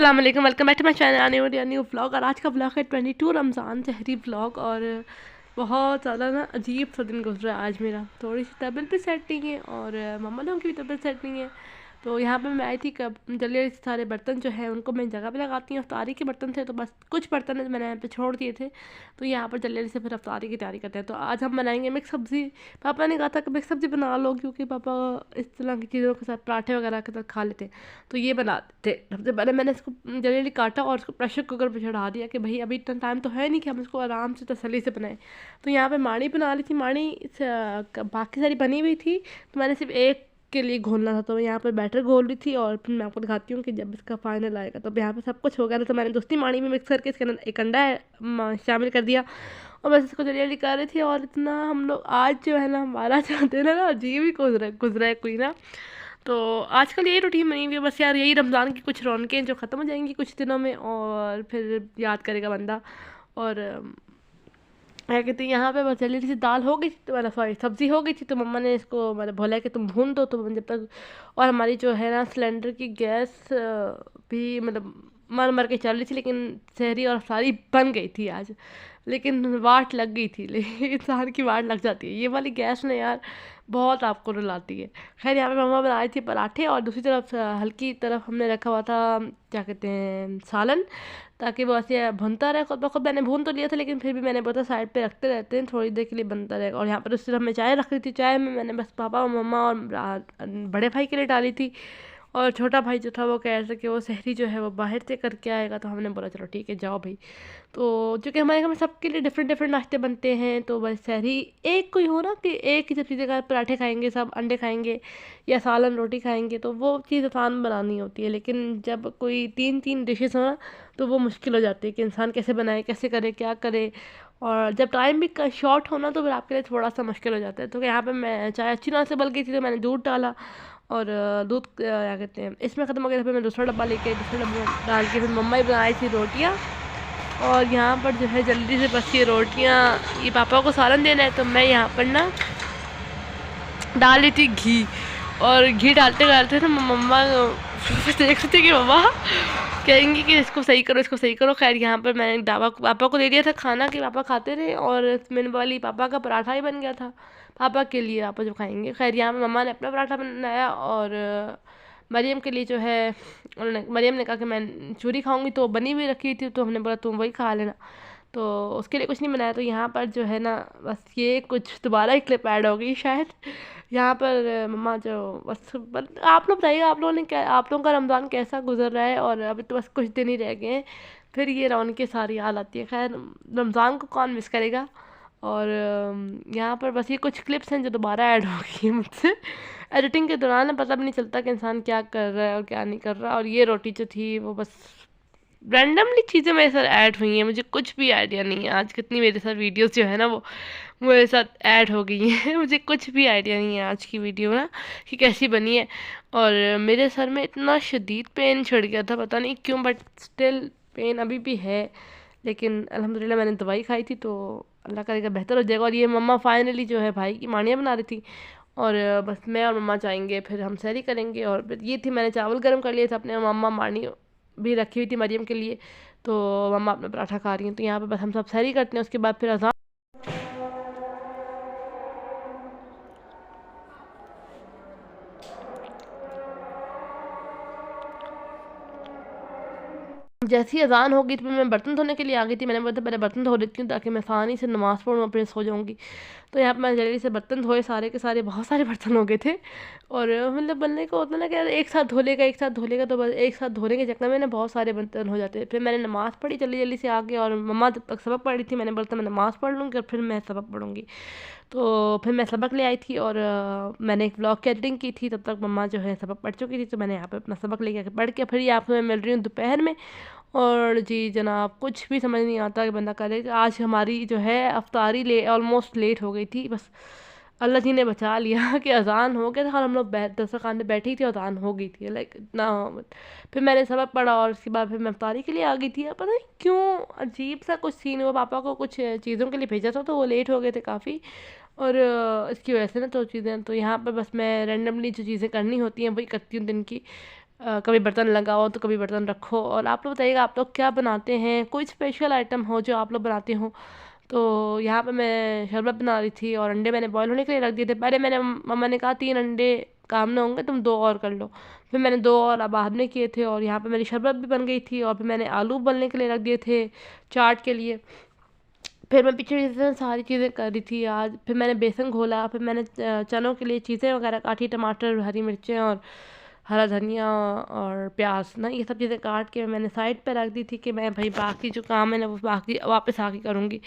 अस्सलाम वालेकुम, welcome back to my channel आने वाली न्यू व्लॉग। और आज का व्लॉग है 22 रमज़ान सहरी व्लॉग। और बहुत ज़्यादा ना अजीब सा दिन गुजरा है आज मेरा। थोड़ी सी तबीयत भी सेट नहीं है और मम्मा लोगों की भी तबीयत सेट नहीं है। तो यहाँ पे मैं आई थी कब जल्दी से सारे बर्तन जो है उनको मैं जगह पे लगाती हूँ। अफ्तारी के बर्तन थे तो बस कुछ बर्तन मैंने यहाँ पे छोड़ दिए थे। तो यहाँ पर जल्दी से फिर अफ्तारी की तैयारी करते हैं। तो आज हम बनाएंगे मिक्स सब्ज़ी। पापा ने कहा था कि मिक्स सब्ज़ी बना लो, क्योंकि पापा इस तरह की चीज़ों के साथ पराठे वगैरह के साथ खा लेते हैं। तो ये बनाते थे। सबसे पहले मैंने इसको जल्दी जल्दी काटा और इसको प्रेशर कुकर पर चढ़ा दिया कि भाई अभी इतना टाइम तो है नहीं कि हम इसको आराम से तसल्ली से बनाएं। तो यहाँ पे मानी बना ली थी। मानी बाकी सारी बनी हुई थी, तो मैंने सिर्फ एक के लिए घोलना था। तो यहाँ पर बैटर घोल रही थी और फिर मैं आपको दिखाती हूँ कि जब इसका फाइनल आएगा। तो यहाँ पे सब कुछ हो गया था। तो मैंने दूसरी मानी में मिक्स करके इसके अंदर एक अंडा शामिल कर दिया और बस इसको जल्दी जल्दी कर रही थी। और इतना हम लोग आज जो है ना हमारा चाहते हैं ना अजीब ही गुजरा है कोई ना। तो आजकल यही रूटीन बनी हुई है बस यार। यही रमज़ान की कुछ रौनकें जो ख़त्म हो जाएंगी कुछ दिनों में और फिर याद करेगा बंदा। और क्या कहते हैं यहाँ पे बस जल्दी से दाल हो गई थी, तो मतलब सॉरी सब्ज़ी हो गई थी। तो मम्मा ने इसको मतलब बोला कि तुम भून दो। तो जब तक और हमारी जो है ना सिलेंडर की गैस भी मतलब मर मर के चल रही थी, लेकिन सहरी और सारी बन गई थी आज। लेकिन वाट लग गई थी, लेकिन इंसान की वाट लग जाती है। ये वाली गैस ने यार बहुत आपको रुलाती है। खैर यहाँ पे मम्मा बना रही थी पराठे और दूसरी तरफ हल्की तरफ हमने रखा हुआ था क्या कहते हैं सालन, ताकि वो ऐसे भुनता रहे। खुद ब खुद मैंने भून तो लिया था, लेकिन फिर भी मैंने बोला साइड पे रखते रहते हैं थोड़ी देर के लिए बनता रहेगा। और यहाँ पर दूसरी तरफ मैं चाय रख रही थी। चाय में मैंने बस पापा और मम्मा और बड़े भाई के लिए डाली थी। और छोटा भाई जो था वो कह रहा था कि वो सहरी जो है वो बाहर से करके आएगा। तो हमने बोला चलो ठीक है जाओ भाई। तो चूँकि हमारे घर में सबके लिए डिफरेंट डिफरेंट नाश्ते बनते हैं, तो बस सहरी एक कोई हो ना कि एक ही सब चीज़ें का पराठे खाएंगे, सब अंडे खाएंगे या सालन रोटी खाएंगे, तो वो चीज़ आसान बनानी होती है। लेकिन जब कोई तीन तीन डिशेस हो ना तो वो मुश्किल हो जाती है कि इंसान कैसे बनाए, कैसे करे, क्या करे। और जब टाइम भी शॉर्ट होना तो फिर आपके लिए थोड़ा सा मुश्किल हो जाता है। तो यहाँ पे मैं चाय अच्छी तरह से बल गई थी, तो मैंने दूध डाला और दूध क्या कहते हैं इसमें ख़त्म हो गया था। फिर मैं दूसरा डब्बा लेके दूसरा डब्बा डाल के फिर मम्मा ही बनाई थी रोटियाँ। और यहाँ पर जो है जल्दी से बस ये रोटियाँ ये पापा को सालन देना है। तो मैं यहाँ पर ना डाल रही थी घी। और घी डालते डालते ना मम्मा देख रही थी कि मम्मा कहेंगी कि इसको सही करो इसको सही करो। खैर यहाँ पर मैंने पापा को दे दिया था खाना कि पापा खाते रहे। और मैंने वाली पापा का पराठा ही बन गया था पापा के लिए, पापा जो खाएंगे। खैर यहाँ पर मम्मा ने अपना पराठा बनाया और मरियम के लिए जो है उन्होंने मरियम ने कहा कि मैं चूरी खाऊंगी, तो बनी हुई रखी थी। तो हमने बोला तुम वही खा लेना, तो उसके लिए कुछ नहीं बनाया। तो यहाँ पर जो है ना बस ये कुछ दोबारा एक क्लिप ऐड हो गई शायद। यहाँ पर मम्मा जो बस आप लोग बताइए आप लोगों ने क्या आप लोगों का रमज़ान कैसा गुजर रहा है। और अभी तो बस कुछ दिन ही रह गए हैं, फिर ये रौनकें सारी याद आती है। खैर रमज़ान को कौन मिस करेगा। और यहाँ पर बस ये कुछ क्लिप्स हैं जो दोबारा ऐड हो गई हैं मुझसे। एडिटिंग के दौरान पता भी नहीं चलता कि इंसान क्या कर रहा है और क्या नहीं कर रहा। और ये रोटी जो थी वो बस रैंडमली चीज़ें मेरे साथ ऐड हुई हैं, मुझे कुछ भी आइडिया नहीं है। आज कितनी मेरे साथ वीडियोस जो है ना वो मेरे साथ ऐड हो गई हैं। मुझे कुछ भी आइडिया नहीं है आज की वीडियो ना कि कैसी बनी है। और मेरे सर में इतना शदीद पेन छिड़ गया था पता नहीं क्यों, बट स्टिल पेन अभी भी है। लेकिन अल्हम्दुलिल्लाह मैंने दवाई खाई थी तो अल्लाह करेगा बेहतर हो जाएगा। और ये मम्मा फाइनली जो है भाई की मानियाँ बना रही थी। और बस मैं और मम्मा जाएंगे फिर हम सहरी करेंगे। और फिर ये थी मैंने चावल गर्म कर लिए थे अपने, मम्मा मानी भी रखी हुई थी मरियम के लिए। तो मम्मा अपना पराठा खा रही हैं। तो यहाँ पे बस हम सब सहरी करते हैं, उसके बाद फिर अज़ान। जैसी अजान हो गई तो मैं बर्तन धोने के लिए आ गई थी। मैंने बोला पहले बर्तन धो लेती हूँ ताकि मैं आसानी से नमाज़ पढ़ूँ और फिर सो जाऊँगी। तो यहाँ पर मैं जल्दी से बर्तन धोए सारे के सारे, बहुत सारे बर्तन हो गए थे। और मतलब बनने को होता ना कि यार एक साथ धो लेगा एक साथ धो लेगा, तो बस एक साथ धोने के चक्कर में ना बहुत सारे बर्तन हो जाते हैं। फिर मैंने नमाज़ पढ़ी जल्दी जल्दी से आके, और मम्मा जब तक सबक पढ़ रही थी मैंने बोला मैं नमाज़ पढ़ लूँगी और फिर मैं सबक पढ़ूँगी। तो फिर मैं सबक ले आई थी और मैंने एक व्लॉग की एडिटिंग की थी। तब तक मम्मा जो है सबक पढ़ चुकी थी। तो मैंने यहाँ पे अपना सबक लेके आके पढ़ के फिर यहाँ पे मैं मिल रही हूँ दोपहर में। और जी जनाब कुछ भी समझ नहीं आता कि बंदा करे। आज हमारी जो है अफ्तारी ऑलमोस्ट लेट हो गई थी। बस अल्लाह जी ने बचा लिया कि अज़ान हो गया था और हम लोग दस्तरखान में बैठी थी और अज़ान हो गई थी लाइक ना। फिर मैंने सबक पढ़ा और उसके बाद फिर मैं अफ्तारी के लिए आ गई थी। अब पता नहीं क्यों अजीब सा कुछ सीन हुआ, पापा को कुछ चीज़ों के लिए भेजा था तो वो लेट हो गए थे काफ़ी। और इसकी वजह से ना तो चीज़ें तो यहाँ पर बस मैं रैंडमली जो चीज़ें करनी होती हैं वही करती हूँ दिन की। कभी बर्तन लगाओ तो कभी बर्तन रखो। और आप लोग बताइएगा आप लोग क्या बनाते हैं, कोई स्पेशल आइटम हो जो आप लोग बनाते हो। तो यहाँ पे मैं शरबत बना रही थी और अंडे मैंने बॉईल होने के लिए रख दिए थे। पहले मैंने मम्मा ने कहा 3 अंडे काम ना होंगे, तुम 2 और कर लो। फिर मैंने 2 और अब बाद में किए थे और यहाँ पे मेरी शरबत भी बन गई थी। और फिर मैंने आलू उबलने के लिए रख दिए थे चाट के लिए। फिर मैं पीछे से सारी चीज़ें कर रही थी आज। फिर मैंने बेसन घोला, फिर मैंने चनों के लिए चीज़ें वगैरह काटी, टमाटर, हरी मिर्चें और हरा धनिया और प्याज ना, ये सब चीज़ें काट के मैंने साइड पे रख दी थी कि मैं भाई बाकी जो काम है ना वो बाकी वापस आके करूँगी।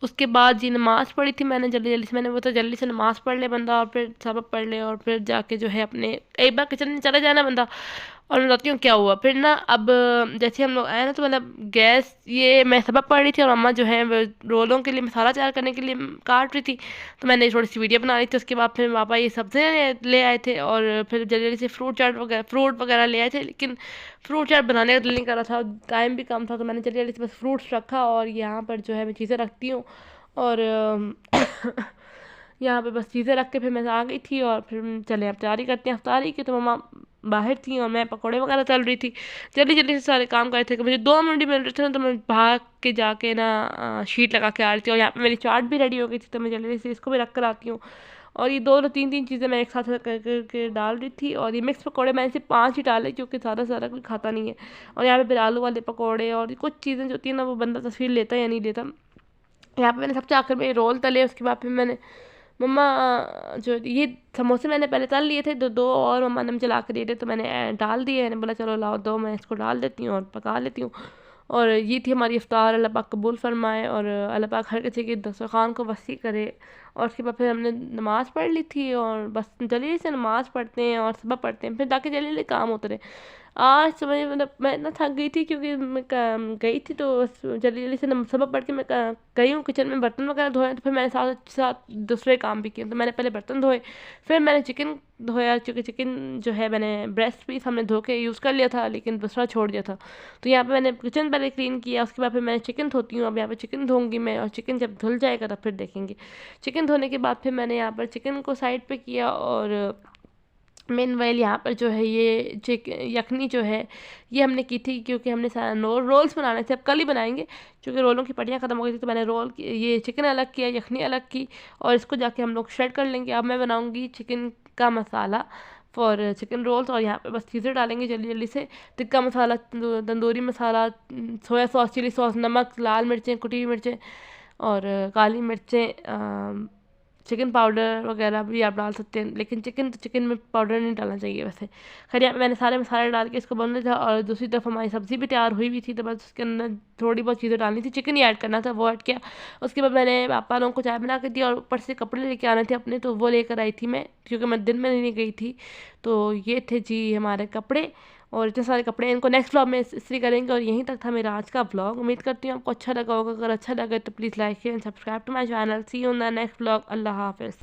उसके बाद जी नमाज़ पढ़ी थी मैंने जल्दी जल्दी से। मैंने वो तो जल्दी से नमाज़ पढ़ ले बंदा और फिर सबक पढ़ ले और फिर जाके जो है अपने एक बार किचन में चला जाए ना बंदा। और मैं बताती हूँ क्या हुआ फिर ना। अब जैसे हम लोग आए ना तो मतलब गैस, ये मैं सबक पढ़ रही थी और अम्मा जो है वो रोलों के लिए मसाला तैयार करने के लिए काट रही थी। तो मैंने थोड़ी सी वीडियो बना रही थी। उसके बाद फिर पापा ये सब्ज़ियाँ ले आए थे और फिर जल्दी जल्दी से फ्रूट वगैरह ले आए थे। लेकिन फ्रूट चाट बनाने का दिल नहीं कर रहा था, टाइम भी कम था, तो मैंने जल्दी जल्दी से बस फ्रूट्स रखा। और यहाँ पर जो है मैं चीज़ें रखती हूँ और यहाँ पे बस चीज़ें रख के फिर मैं आ गई थी। और फिर चले अब तैयारी करते हैं अफ्तारी की। तो मम्मा बाहर थी और मैं पकौड़े वगैरह तल रही थी। जल्दी जल्दी से सारे काम कर रहे थे कि मुझे 2 मिनट ही मिल रहे थे ना, तो मैं भाग के जाके ना शीट लगा के आ रही थी। और यहाँ पे मेरी चाट भी रेडी हो गई थी, तो मैं जल्दी जल्दी से इसको भी रख कर आती हूँ। और ये 2 तीन तीन चीज़ें मैं एक साथ करके डाल रही थी। और ये मिक्स पकौड़े मैंने सिर्फ 5 ही डाले क्योंकि सारा कोई खाता नहीं है। और यहाँ पे फिर आलू वाले पकौड़े और कुछ चीज़ें जो होती है ना वो बंदा तस्वीर लेता है या नहीं लेता। यहाँ पे मैंने सबसे आखिर में रोल तले। उसके बाद फिर मैंने मम्मा जो ये समोसे मैंने पहले तल लिए थे, 2 और मम्मा ने मुझे ला के दिए थे, तो मैंने डाल दिए। मैंने बोला चलो लाओ 2 मैं इसको डाल देती हूँ और पका लेती हूँ। और ये थी हमारी इफ्तार। अल्लाह पाक कबूल फरमाए और अल्लाह पाक हर किसी के दस्तरखान को वसी करे। और उसके बाद फिर हमने नमाज़ पढ़ ली थी और बस जल्दी से नमाज़ पढ़ते हैं और सुबह पढ़ते हैं, फिर ताकि जल्दी जल्दी काम होते रहे। आज सुबह मतलब मैं इतना थक गई थी क्योंकि मैं गई थी तो जल्दी जल्दी से सुबह पढ़ के मैं गई हूँ किचन में बर्तन वगैरह धोए। तो फिर मैंने साथ साथ दूसरे काम भी किए। तो मैंने पहले बर्तन धोए, फिर मैंने चिकन धोया क्योंकि चिकन जो है मैंने ब्रेस्ट पीस हमने धो के यूज़ कर लिया था लेकिन दूसरा छोड़ दिया था। तो यहाँ पे मैंने किचन पहले क्लीन किया, उसके बाद फिर मैंने चिकन धोती हूँ। अब यहाँ पे चिकन धोऊंगी मैं और चिकन जब धुल जाएगा तब फिर देखेंगे। चिकन धोने के बाद फिर मैंने यहाँ पर चिकन को साइड पे किया। और मेनवाइल यहाँ पर जो है ये यखनी जो है ये हमने की थी क्योंकि हमने रोल्स बनाने थे। अब कल ही बनाएंगे क्योंकि रोलों की पट्टियाँ ख़त्म हो गई थी। तो मैंने ये चिकन अलग किया, यखनी अलग की और इसको जाके हम लोग श्रेड कर लेंगे। अब मैं बनाऊँगी चिकन का मसाला फॉर चिकन रोल्स। और यहाँ पे बस चीज़ें डालेंगे जल्दी जल्दी से। Tikka masala, tandoori masala, soya sauce, chilli sauce, नमक, लाल मिर्चें, कुटी हुई मिर्चें और काली मिर्चें, चिकन पाउडर वगैरह भी आप डाल सकते हैं। लेकिन चिकन में पाउडर नहीं डालना चाहिए वैसे। खैर यहाँ पे मैंने सारे मसाले डाल के इसको बनने था। और दूसरी तरफ हमारी सब्ज़ी भी तैयार हुई हुई थी, तो बस उसके अंदर थोड़ी बहुत चीज़ें डालनी थी, चिकन ही ऐड करना था, वो ऐड किया। उसके बाद मैंने पापा लोगों को चाय बना के दी और ऊपर से कपड़े लेके आने थे अपने, तो वो लेकर आई थी मैं क्योंकि मैं दिन में नहीं गई थी। तो ये थे जी हमारे कपड़े और इतने सारे कपड़े। इनको नेक्स्ट व्लॉग में इस्त्री करेंगे। और यहीं तक था मेरा आज का व्लॉग। उम्मीद करती हूँ आपको अच्छा लगा होगा। अगर अच्छा लगे तो please like and subscribe to my channel. See you in the next vlog. अल्लाह हाफिज़।